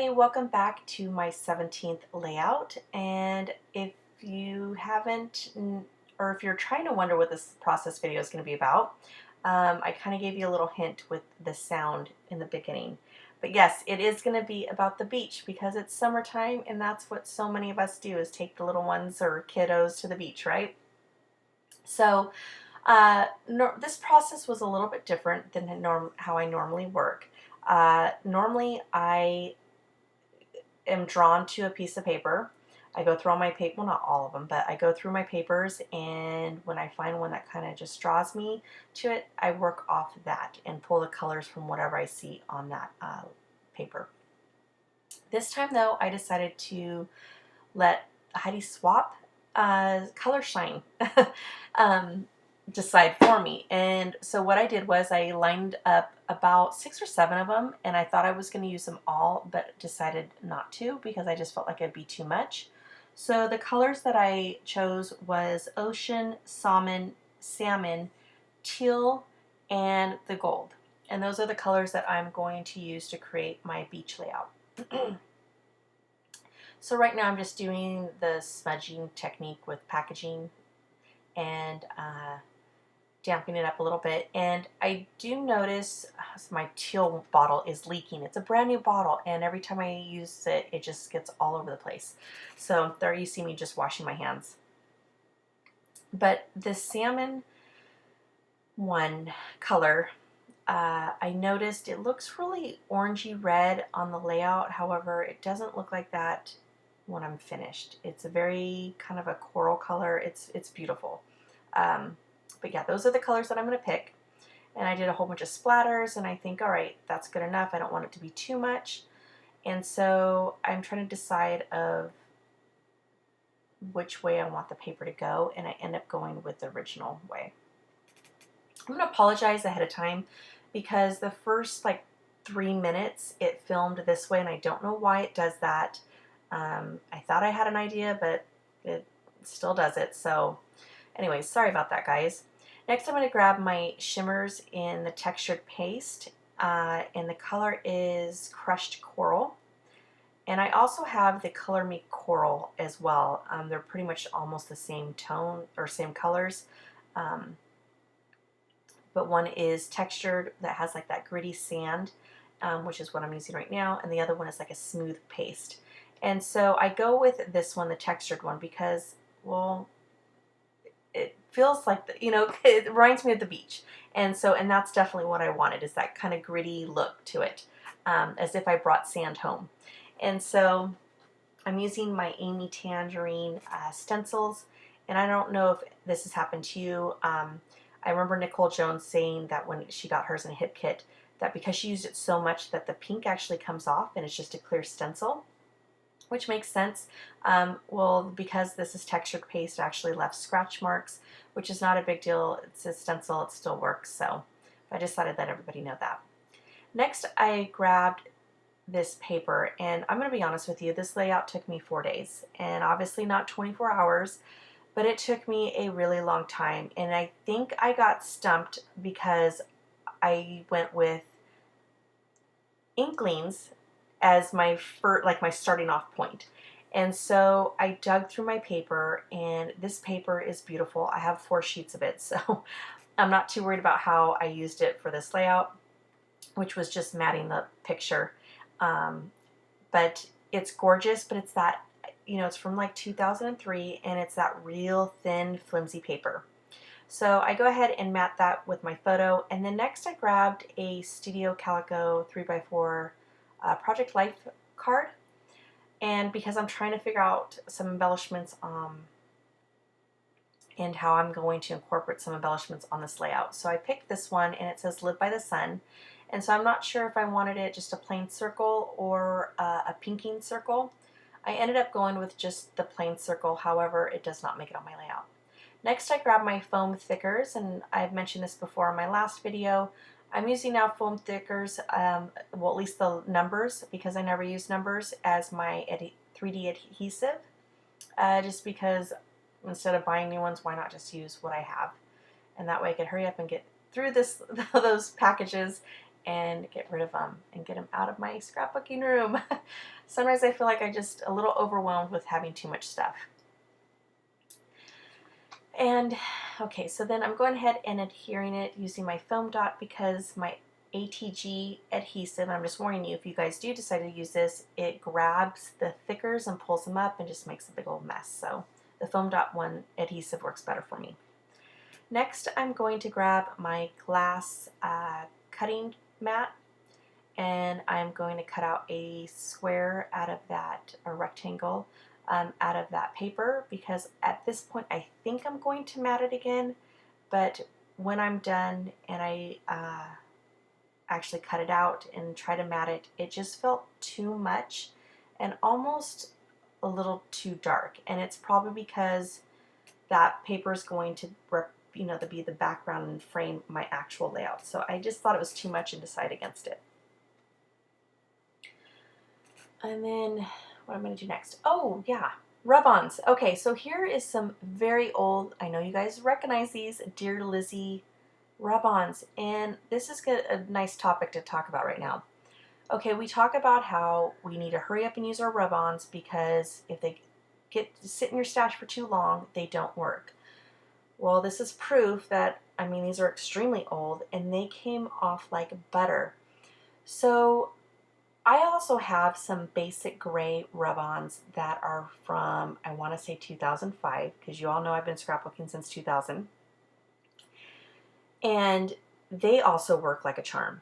everybody, welcome back to my 17th layout. And if you haven't, or if you're trying to wonder what this process video is going to be about, I kind of gave you a little hint with the sound in the beginning. But yes, it is going to be about the beach because it's summertime and that's what so many of us do is take the little ones or kiddos to the beach, right? So this process was a little bit different than how I normally work. Normally I am drawn to a piece of paper. I go through all my paper, well, not all of them, but I go through my papers, and when I find one that kind of just draws me to it, I work off that and pull the colors from whatever I see on that paper. This time, though, I decided to let Heidi Swap color shine decide for me. And so what I did was I lined up about 6 or 7 of them, and I thought I was going to use them all, but decided not to because I just felt like it'd be too much. So the colors that I chose was ocean, salmon, teal, and the gold. And those are the colors that I'm going to use to create my beach layout. So right now I'm just doing the smudging technique with packaging and dampening it up a little bit. And I do notice my teal bottle is leaking. It's a brand new bottle, and every time I use it, it just gets all over the place. So there you see me just washing my hands. But the salmon one color, I noticed it looks really orangey red on the layout. However, it doesn't look like that when I'm finished. It's a very kind of a coral color. It's beautiful. But yeah, those are the colors that I'm going to pick. And I did a whole bunch of splatters, and I think, all right, that's good enough. I don't want it to be too much. And so I'm trying to decide of which way I want the paper to go, and I end up going with the original way. I'm going to apologize ahead of time because the first like 3 minutes it filmed this way, and I don't know why it does that. I thought I had an idea, but it still does it. So anyways, sorry about that, guys. Next, I'm going to grab my shimmers in the textured paste, and the color is Crushed Coral. And I also have the Color Me Coral as well. They're pretty much almost the same tone or same colors, but one is textured that has like that gritty sand, which is what I'm using right now, and the other one is like a smooth paste. And so I go with this one, the textured one, because, well, it feels like, it reminds me of the beach. And that's definitely what I wanted, is that kind of gritty look to it, as if I brought sand home. And so I'm using my Amy Tangerine stencils, and I don't know if this has happened to you. I remember Nicole Jones saying that when she got hers in a hip kit, that because she used it so much that the pink actually comes off and it's just a clear stencil, which makes sense. Well, because this is textured paste, it actually left scratch marks, which is not a big deal. It's a stencil, it still works. So I just thought I'd let everybody know that. Next, I grabbed this paper, and I'm going to be honest with you, this layout took me 4 days, and obviously not 24 hours, but it took me a really long time. And I think I got stumped because I went with Inklings as my my starting off point. And so I dug through my paper, and this paper is beautiful. I have 4 sheets of it, so I'm not too worried about how I used it for this layout, which was just matting the picture. But it's gorgeous, but it's that, it's from like 2003, and it's that real thin, flimsy paper. So I go ahead and matte that with my photo, and then next I grabbed a Studio Calico 3x4 Project Life card, and because I'm trying to figure out some embellishments and how I'm going to incorporate some embellishments on this layout. So I picked this one, and it says Live by the Sun, and so I'm not sure if I wanted it just a plain circle or a pinking circle. I ended up going with just the plain circle, however it does not make it on my layout. Next, I grab my foam thickers, and I've mentioned this before in my last video. I'm using now foam thickers, well, at least the numbers, because I never use numbers, as my 3D adhesive, just because instead of buying new ones, why not just use what I have? And that way I could hurry up and get through those packages and get rid of them and get them out of my scrapbooking room. Sometimes I feel like I'm just a little overwhelmed with having too much stuff. And okay, so then I'm going ahead and adhering it using my foam dot because my ATG adhesive, and I'm just warning you, if you guys do decide to use this, it grabs the thickers and pulls them up and just makes a big old mess. So the foam dot one adhesive works better for me. Next, I'm going to grab my glass cutting mat, and I'm going to cut out a square out of that, a rectangle out of that paper, because at this point I think I'm going to mat it again, but when I'm done and I actually cut it out and try to mat it, it just felt too much and almost a little too dark, and it's probably because that paper is going to to be the background and frame my actual layout. So I just thought it was too much and decided against it. And then what I'm going to do next? Oh yeah, rub-ons. Okay, so here is some very old, I know you guys recognize these, Dear Lizzie rub-ons, and this is a nice topic to talk about right now. Okay, we talk about how we need to hurry up and use our rub-ons because if they sit in your stash for too long, they don't work. Well, this is proof that, I mean, these are extremely old and they came off like butter. So I also have some basic gray rub-ons that are from, I want to say 2005, because you all know I've been scrapbooking since 2000. And they also work like a charm.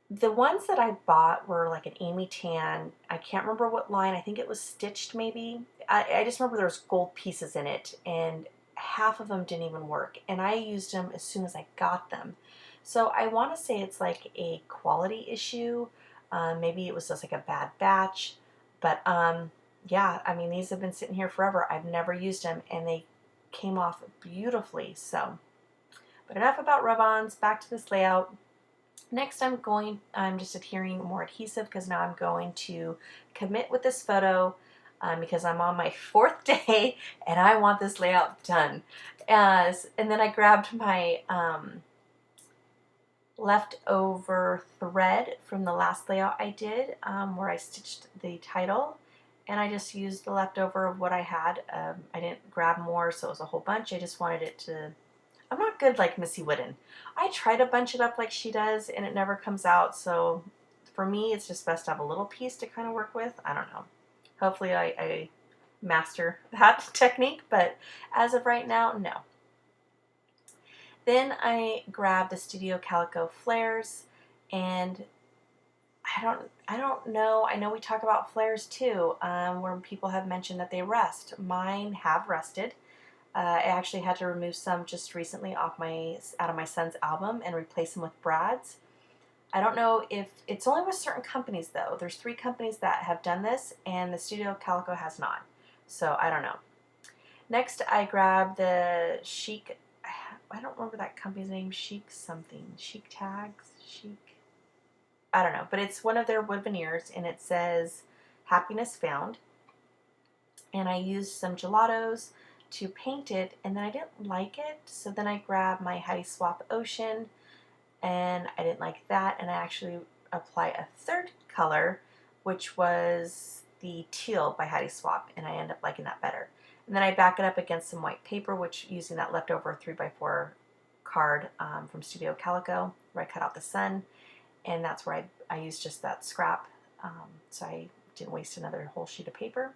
The ones that I bought were like an Amy Tan, I can't remember what line, I think it was Stitched maybe. I just remember there was gold pieces in it, and half of them didn't even work, and I used them as soon as I got them. So I want to say it's like a quality issue. Maybe it was just like a bad batch, but yeah, I mean, these have been sitting here forever. I've never used them, and they came off beautifully. So, but enough about rub-ons, back to this layout. Next, I'm just adhering more adhesive because now I'm going to commit with this photo because I'm on my 4th day and I want this layout done. And then I grabbed my leftover thread from the last layout I did where I stitched the title, and I just used the leftover of what I had. I didn't grab more, so it was a whole bunch. I just wanted it to, I'm not good like Missy Wooden. I try to bunch it up like she does and it never comes out, so for me it's just best to have a little piece to kind of work with. I don't know. Hopefully I master that technique, but as of right now, no. Then I grabbed the Studio Calico flares, and I don't know. I know we talk about flares too, where people have mentioned that they rust. Mine have rusted. I actually had to remove some just recently out of my son's album and replace them with Brad's. I don't know if it's only with certain companies though. There's 3 companies that have done this, and the Studio Calico has not. So I don't know. Next, I grabbed the Chic. I don't remember that company's name. Chic something. Chic Tags. Chic. I don't know, but it's one of their wood veneers, and it says "Happiness Found." And I used some gelatos to paint it, and then I didn't like it, so then I grabbed my Hattie Swap Ocean, and I didn't like that, and I actually applied a 3rd color, which was the Teal by Hattie Swap, and I ended up liking that better. And then I back it up against some white paper, which using that leftover 3x4 card from Studio Calico, where I cut out the sun, and that's where I used just that scrap, so I didn't waste another whole sheet of paper.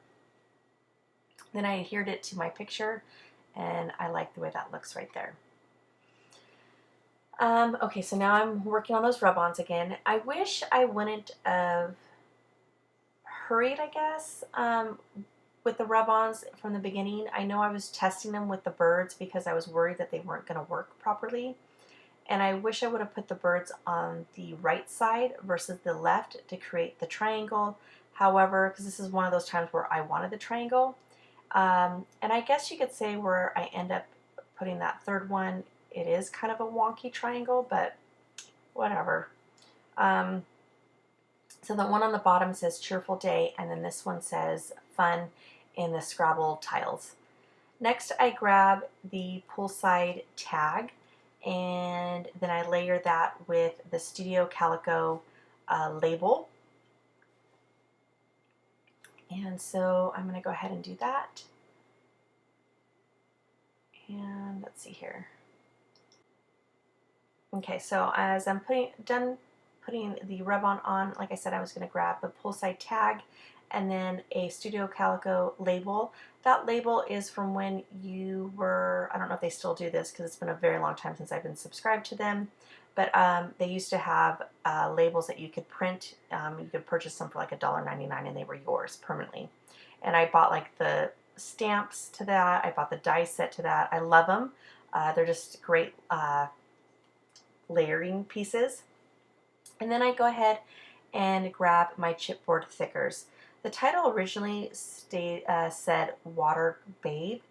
Then I adhered it to my picture, and I like the way that looks right there. Okay, so now I'm working on those rub-ons again. I wish I wouldn't have hurried, I guess, with the rub-ons from the beginning. I know I was testing them with the birds because I was worried that they weren't going to work properly. And I wish I would have put the birds on the right side versus the left to create the triangle. However, because this is one of those times where I wanted the triangle, and I guess you could say where I end up putting that 3rd one, it is kind of a wonky triangle, but whatever. So the one on the bottom says Cheerful Day, and then this one says Fun in the Scrabble tiles. Next, I grab the poolside tag, and then I layer that with the Studio Calico label. And so I'm going to go ahead and do that. And let's see here. Okay, so as I'm done putting the rub-on on, like I said, I was going to grab the pull side tag and then a Studio Calico label. That label is from when you were, I don't know if they still do this because it's been a very long time since I've been subscribed to them, but they used to have labels that you could print. You could purchase them for like $1.99 and they were yours permanently. And I bought like the stamps to that. I bought the die set to that. I love them. They're just great layering pieces. And then I go ahead and grab my chipboard thickers. The title originally said Water Babe,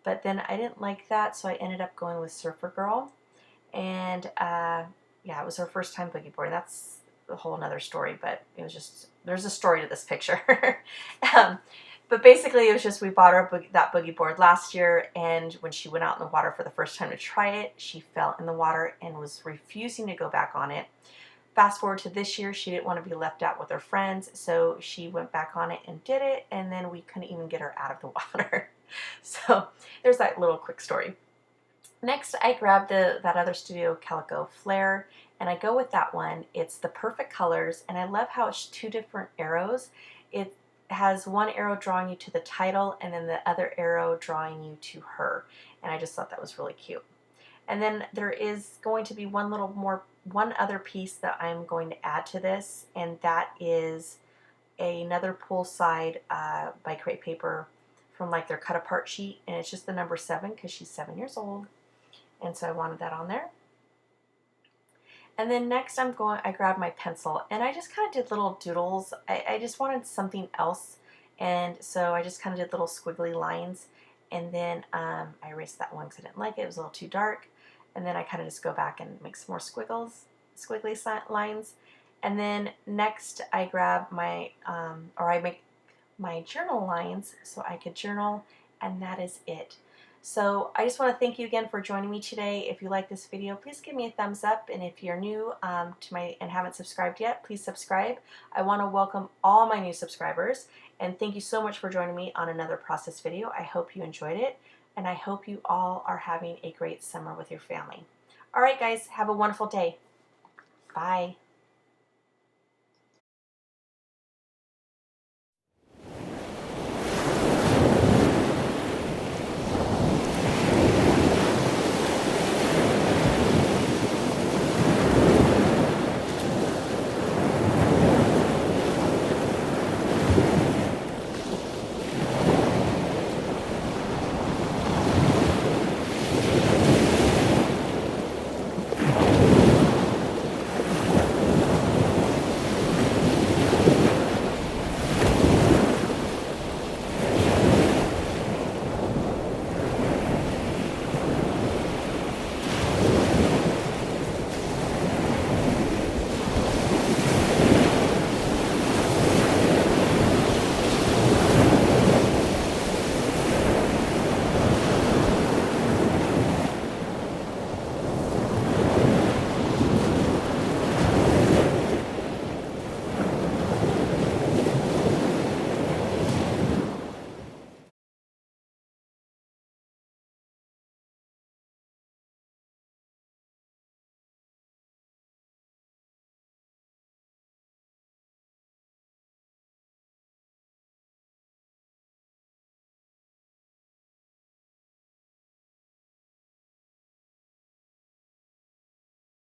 but then I didn't like that, so I ended up going with Surfer Girl. And yeah, it was her first time boogie boarding. That's a whole nother story, but it was just, there's a story to this picture. But basically it was just, we bought her that boogie board last year, and when she went out in the water for the first time to try it, she fell in the water and was refusing to go back on it. Fast forward to this year, she didn't want to be left out with her friends, so she went back on it and did it, and then we couldn't even get her out of the water. So there's that little quick story. Next, I grabbed that other Studio Calico flare, and I go with that one. It's the perfect colors, and I love how it's two different arrows. It has one arrow drawing you to the title, and then the other arrow drawing you to her, and I just thought that was really cute. And then there is going to be one other piece that I'm going to add to this, and that is another pull side by Create Paper from like their cut apart sheet, and it's just the number 7 because she's 7 years old, and so I wanted that on there. And then next I grabbed my pencil, and I just kind of did little doodles. I just wanted something else, and so I just kind of did little squiggly lines, and then I erased that one because I didn't like it. It was a little too dark. And then I kind of just go back and make some more squiggly lines. And then next I grab I make my journal lines so I could journal, and that is it. So I just want to thank you again for joining me today. If you like this video, please give me a thumbs up, and if you're new and haven't subscribed yet, please subscribe. I want to welcome all my new subscribers, and thank you so much for joining me on another process video. I hope you enjoyed it, and I hope you all are having a great summer with your family. All right, guys, have a wonderful day. Bye.